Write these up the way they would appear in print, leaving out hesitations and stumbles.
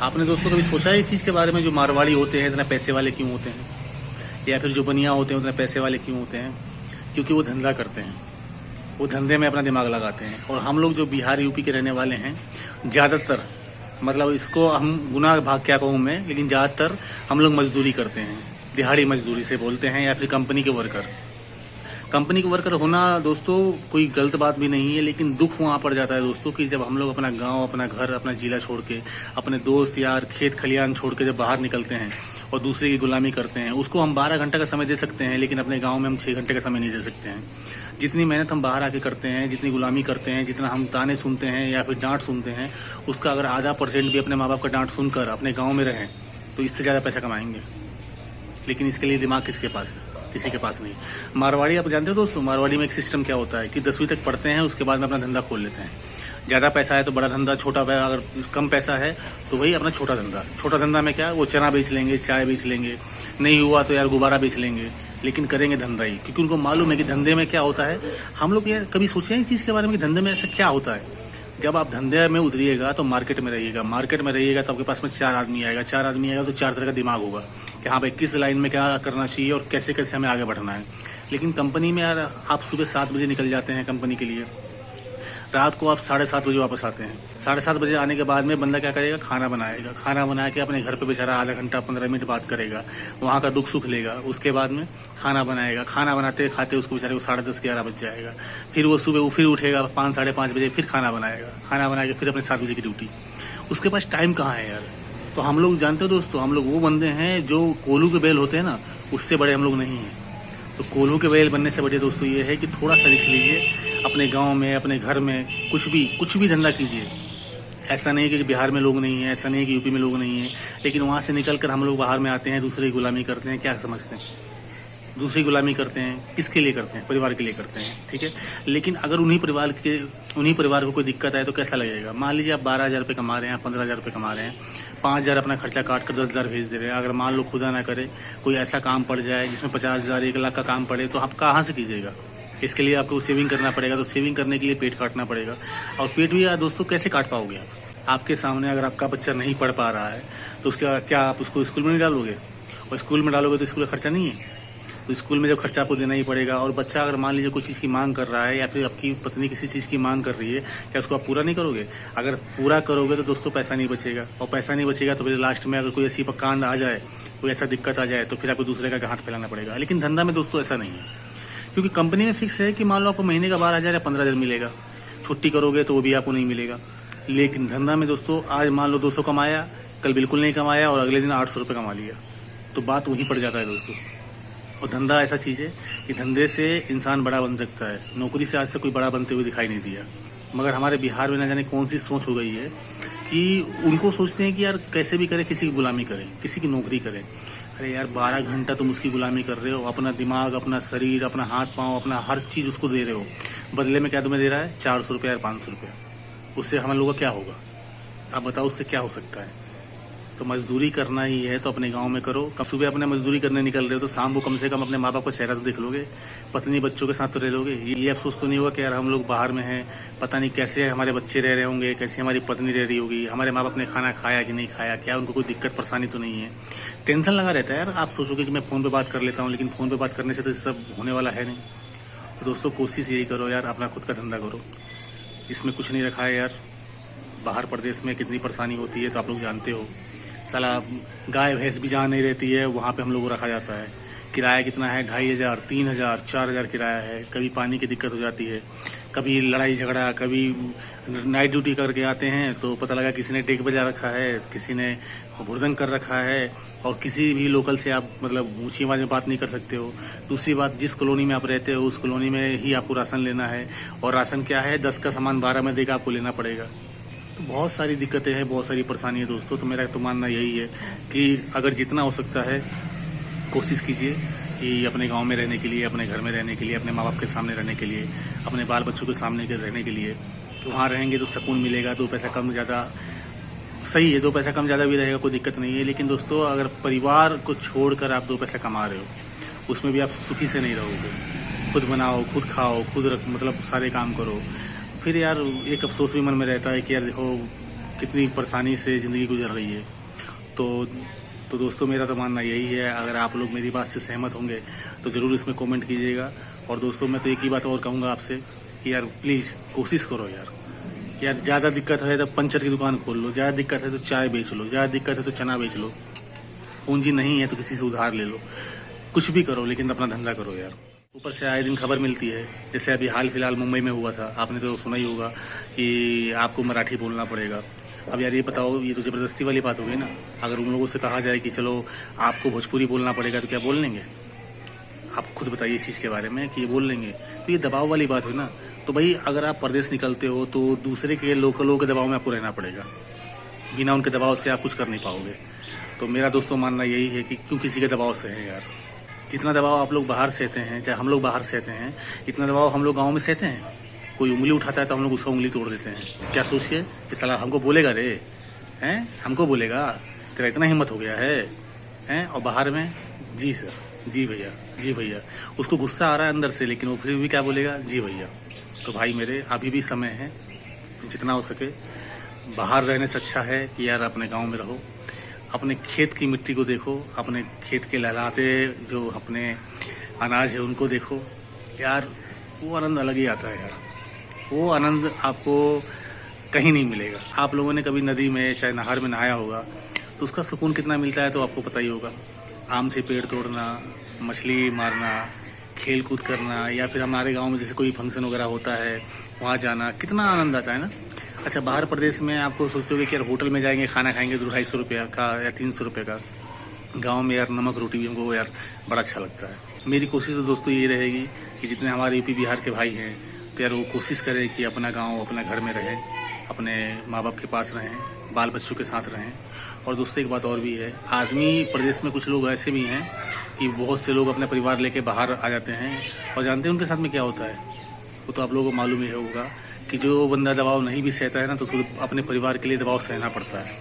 आपने दोस्तों कभी सोचा है इस चीज़ के बारे में, जो मारवाड़ी होते हैं इतना पैसे वाले क्यों होते हैं, या फिर जो बनिया होते हैं उतने पैसे वाले क्यों होते हैं? क्योंकि वो धंधा करते हैं, वो धंधे में अपना दिमाग लगाते हैं। और हम लोग जो बिहार यूपी के रहने वाले हैं, ज़्यादातर मतलब इसको हम गुनाह भाग क्या कहूँ मैं, लेकिन ज़्यादातर हम लोग मजदूरी करते हैं, दिहाड़ी मजदूरी से बोलते हैं, या फिर कंपनी के वर्कर। कंपनी के वर्कर होना दोस्तों कोई गलत बात भी नहीं है, लेकिन दुख वहाँ पड़ जाता है दोस्तों कि जब हम लोग अपना गांव, अपना घर, अपना जिला छोड़ के, अपने दोस्त यार, खेत खलियान छोड़ के जब बाहर निकलते हैं और दूसरे की गुलामी करते हैं। उसको हम 12 घंटे का समय दे सकते हैं, लेकिन अपने गाँव में हम 6 घंटे का समय नहीं दे सकते हैं। जितनी मेहनत हम बाहर आके करते हैं, जितनी गुलामी करते हैं, जितना हम ताने सुनते हैं या फिर डांट सुनते हैं, उसका अगर आधा % भी अपने माँ बाप का डांट सुनकर अपने गाँव में रहें तो इससे ज़्यादा पैसा कमाएंगे। लेकिन इसके लिए दिमाग किसके पास है? किसी के पास नहीं। मारवाड़ी आप जानते हो दोस्तों, मारवाड़ी में एक सिस्टम क्या होता है कि 10वीं तक पढ़ते हैं, उसके बाद में अपना धंधा खोल लेते हैं। ज़्यादा पैसा है तो बड़ा धंधा, छोटा पैसा अगर कम पैसा है तो वही अपना छोटा धंधा। छोटा धंधा में क्या, वो चना बेच लेंगे, चाय बेच लेंगे, नहीं हुआ तो यार गुब्बारा बेच लेंगे, लेकिन करेंगे धंधा ही, क्योंकि उनको मालूम है कि धंधे में क्या होता है। हम लोग ये कभी सोचे हैं इस चीज़ के बारे में कि धंधे में ऐसा क्या होता है? जब आप धंधे में उतरिएगा तो मार्केट में रहिएगा, मार्केट में रहिएगा तो आपके पास में 4 आदमी आएगा, 4 आदमी आएगा तो 4 तरह का दिमाग होगा कि हाँ भाई किस लाइन में क्या करना चाहिए और कैसे कैसे हमें आगे बढ़ना है। लेकिन कंपनी में यार आप सुबह 7 बजे निकल जाते हैं कंपनी के लिए, रात को आप 7:30 बजे वापस आते हैं। 7:30 बजे आने के बाद में बंदा क्या करेगा, खाना बनाएगा, खाना बना के अपने घर पे बेचारा आधा घंटा 15 मिनट बात करेगा, वहाँ का दुख सुख लेगा। उसके बाद में खाना बनाएगा, खाना बनाते खाते उसको बेचारे को 10:30 11 बज जाएगा। फिर वो सुबह फिर उठेगा 5 साढ़े 5 बजे, फिर खाना बनाएगा, खाना बना के फिर अपने 7 बजे की ड्यूटी। उसके पास टाइम कहाँ है यार? तो हम लोग जानते हो दोस्तों, हम लोग वो बंदे हैं जो कोल्हू के बैल होते हैं ना, उससे बड़े हम लोग नहीं हैं। तो कोल्हू के बैल बनने से बढ़िया दोस्तों ये है कि थोड़ा सा रिस्क लीजिए, अपने गांव में, अपने घर में कुछ भी धंधा कीजिए। ऐसा नहीं है कि बिहार में लोग नहीं हैं, ऐसा नहीं है कि यूपी में लोग नहीं हैं, लेकिन वहाँ से निकल कर हम लोग बाहर में आते हैं, दूसरे की गुलामी करते हैं। क्या समझते हैं? दूसरी गुलामी करते हैं, किसके लिए करते हैं? परिवार के लिए करते हैं, ठीक है। लेकिन अगर उन्हीं परिवार को कोई दिक्कत आए तो कैसा लगेगा? मान लीजिए आप 12,000 रुपये कमा रहे हैं, 15,000 रुपये कमा रहे हैं, 5,000 अपना खर्चा काट कर 10,000 भेज दे रहे हैं। अगर मान लो खुदा ना करे कोई ऐसा काम पड़ जाए जिसमें 50,000 1 लाख का काम पड़े, तो आप कहाँ से कीजिएगा? इसके लिए आपको सेविंग करना पड़ेगा। तो सेविंग करने के लिए पेट काटना पड़ेगा। और पेट भी यार दोस्तों कैसे काट पाओगे आप? आपके सामने अगर आपका बच्चा नहीं पढ़ पा रहा है तो उसका क्या आप उसको स्कूल में नहीं डालोगे? और स्कूल में डालोगे तो स्कूल का खर्चा नहीं है, तो स्कूल में जब खर्चा आपको देना ही पड़ेगा। और बच्चा अगर मान लीजिए कोई चीज़ की मांग कर रहा है, या फिर आपकी पत्नी किसी चीज़ की मांग कर रही है, क्या उसको आप पूरा नहीं करोगे? अगर पूरा करोगे तो दोस्तों पैसा नहीं बचेगा, और पैसा नहीं बचेगा तो फिर लास्ट में अगर कोई ऐसी कांड आ जाए, कोई ऐसा दिक्कत आ जाए, तो फिर आपको दूसरे का हाथ फैलाना पड़ेगा। लेकिन धंधा में दोस्तों ऐसा नहीं है, क्योंकि कंपनी में फिक्स है कि मान लो आपको महीने का 12,000 या 15,000 मिलेगा, छुट्टी करोगे तो वो भी आपको नहीं मिलेगा। लेकिन धंधा में दोस्तों आज मान लो 200 कमाया, कल बिल्कुल नहीं कमाया और अगले दिन 800 रुपये कमा लिया, तो बात वहीं पड़ जाता है दोस्तों। और धंधा ऐसा चीज़ है कि धंधे से इंसान बड़ा बन सकता है। नौकरी से आज तक कोई बड़ा बनते हुए दिखाई नहीं दिया। मगर हमारे बिहार में न जाने कौन सी सोच हो गई है कि उनको सोचते हैं कि यार कैसे भी करें, किसी की गुलामी करें, किसी की नौकरी करें। अरे यार 12 घंटा तुम उसकी गुलामी कर रहे हो, अपना दिमाग, अपना शरीर, अपना हाथ पाँव, अपना हर चीज़ उसको दे रहे हो। बदले में क्या तुम्हें दे रहा है? 400 रुपये या 500 रुपये। उससे हम लोगों का क्या होगा? आप बताओ उससे क्या हो सकता है? तो मजदूरी करना ही है तो अपने गांव में करो। कब सुबह अपने मजदूरी करने निकल रहे हो तो शाम को कम से कम अपने माँ बाप का चेहरा तो देख लोगे, पत्नी बच्चों के साथ तो रह लोगे। ये अफसोस तो नहीं होगा कि यार हम लोग बाहर में हैं, पता नहीं कैसे हमारे बच्चे रह रहे होंगे, कैसे हमारी पत्नी रह रही होगी, हमारे माँ बाप ने खाना खाया कि नहीं खाया, क्या उनको कोई दिक्कत परेशानी तो नहीं है। टेंशन लगा रहता है यार। आप सोचोगे कि मैं फ़ोन पर बात कर लेता हूँ, लेकिन फ़ोन पर बात करने से तो सब होने वाला है नहीं। तो दोस्तों कोशिश यही करो यार, अपना खुद का धंधा करो। इसमें कुछ नहीं रखा है यार। बाहर प्रदेश में कितनी परेशानी होती है तो आप लोग जानते हो। साला गाय भैंस भी जहाँ नहीं रहती है वहाँ पे हम लोग को रखा जाता है। किराया कितना है? 2,500, 3,000, 4,000 किराया है। कभी पानी की दिक्कत हो जाती है, कभी लड़ाई झगड़ा, कभी नाइट ड्यूटी करके आते हैं तो पता लगा किसी ने डेक बजा रखा है, किसी ने भुर्दंग कर रखा है, और किसी भी लोकल से आप मतलब ऊंची आवाज़ में बात नहीं कर सकते हो। दूसरी बात, जिस कॉलोनी में आप रहते हो उस कॉलोनी में ही आपको राशन लेना है, और राशन क्या है, 10 का सामान 12 में देकर आपको लेना पड़ेगा। तो बहुत सारी दिक्कतें हैं, बहुत सारी परेशानी है दोस्तों। तो मेरा तो मानना यही है कि अगर जितना हो सकता है कोशिश कीजिए कि अपने गांव में रहने के लिए, अपने घर में रहने के लिए, अपने माँ बाप के सामने रहने के लिए, अपने बाल बच्चों के सामने रहने के लिए, तो वहाँ रहेंगे तो सुकून मिलेगा। 2 पैसा कम ज़्यादा सही है, 2 पैसा कम ज़्यादा भी रहेगा, कोई दिक्कत नहीं है। लेकिन दोस्तों अगर परिवार को छोड़कर आप 2 पैसा कमा रहे हो, उसमें भी आप सुखी से नहीं रहोगे। खुद बनाओ, खुद खाओ, खुद मतलब सारे काम करो। फिर यार एक अफसोस भी मन में रहता है कि यार देखो कितनी परेशानी से ज़िंदगी गुजर रही है। तो दोस्तों मेरा तो मानना यही है, अगर आप लोग मेरी बात से सहमत होंगे तो ज़रूर इसमें कमेंट कीजिएगा। और दोस्तों मैं तो एक ही बात और कहूँगा आपसे कि यार प्लीज़ कोशिश करो यार ज़्यादा दिक्कत है तो पंचर की दुकान खोल लो, ज़्यादा दिक्कत है तो चाय बेच लो, ज़्यादा दिक्कत है तो चना बेच लो, पूंजी नहीं है तो किसी से उधार ले लो, कुछ भी करो लेकिन अपना धंधा करो यार। ऊपर से आए दिन खबर मिलती है, जैसे अभी हाल फिलहाल मुंबई में हुआ था, आपने तो सुना ही होगा कि आपको मराठी बोलना पड़ेगा। अब यार ये बताओ, ये तो ज़बरदस्ती वाली बात हो गई ना। अगर उन लोगों से कहा जाए कि चलो आपको भोजपुरी बोलना पड़ेगा तो क्या बोल लेंगे? आप खुद बताइए इस चीज़ के बारे में कि ये बोल लेंगे? तो ये दबाव वाली बात हुई ना। तो भाई अगर आप परदेश निकलते हो तो दूसरे के लोकलों के दबाव में आपको रहना पड़ेगा, बिना उनके दबाव से आप कुछ कर नहीं पाओगे। तो मेरा दोस्तों मानना यही है कि क्यों किसी के दबाव से है यार। जितना दबाव आप लोग बाहर सहते हैं, चाहे हम लोग बाहर सहते हैं, इतना दबाव हम लोग गाँव में सहते हैं। कोई उंगली उठाता है तो हम लोग उसका उंगली तोड़ देते हैं। क्या सोचिए कि साला हमको बोलेगा रे, हैं हमको बोलेगा, तेरा इतना हिम्मत हो गया है? और बाहर में जी सर, जी भैया, जी भैया, उसको गुस्सा आ रहा है अंदर से, लेकिन वो फिर भी क्या बोलेगा? जी भैया। तो भाई मेरे अभी भी समय है, जितना हो सके बाहर रहने से अच्छा है कि यार अपने गांव में रहो, अपने खेत की मिट्टी को देखो, अपने खेत के लहलाते जो अपने अनाज है उनको देखो यार, वो आनंद अलग ही आता है यार। वो आनंद आपको कहीं नहीं मिलेगा। आप लोगों ने कभी नदी में चाहे नहर में नहाया होगा तो उसका सुकून कितना मिलता है तो आपको पता ही होगा। आम से पेड़ तोड़ना, मछली मारना, खेल कूद करना, या फिर हमारे गांव में जैसे कोई फंक्शन वगैरह होता है वहाँ जाना, कितना आनंद आता है ना। अच्छा, बाहर प्रदेश में आपको सोचते होगे कि यार होटल में जाएंगे, खाना खाएंगे 250 रुपये का या 300 रुपये का। गांव में यार नमक रोटी भी हमको यार बड़ा अच्छा लगता है। मेरी कोशिश तो दोस्तों ये रहेगी कि जितने हमारे यूपी बिहार के भाई हैं तो यार वो कोशिश करें कि अपना गांव अपना घर में रहें, अपने माँ बाप के पास रहें, बाल बच्चों के साथ रहें। और दोस्तों एक बात और भी है, आदमी प्रदेश में कुछ लोग ऐसे भी हैं कि बहुत से लोग अपने परिवार लेके बाहर आ जाते हैं, और जानते हैं उनके साथ में क्या होता है? वो तो आप लोगों को मालूम ही होगा कि जो बंदा दबाव नहीं भी सहता है ना तो उसको अपने परिवार के लिए दबाव सहना पड़ता है।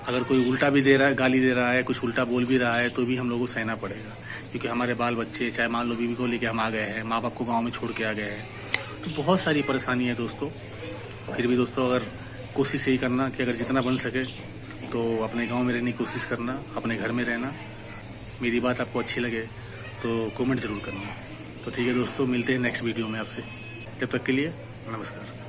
अगर कोई उल्टा भी दे रहा है, गाली दे रहा है, कुछ उल्टा बोल भी रहा है तो भी हम लोगों को सहना पड़ेगा, क्योंकि हमारे बाल बच्चे, चाहे मान लो बीवी को लेके हम आ गए हैं, माँ बाप को गाँव में छोड़ के आ गए हैं, तो बहुत सारी परेशानी है दोस्तों। फिर भी दोस्तों अगर कोशिश यही करना कि अगर जितना बन सके तो अपने गांव में रहने की कोशिश करना, अपने घर में रहना। मेरी बात आपको अच्छी लगे तो कमेंट जरूर करना। तो ठीक है दोस्तों, मिलते हैं नेक्स्ट वीडियो में आपसे। तब तक के लिए नमस्कार।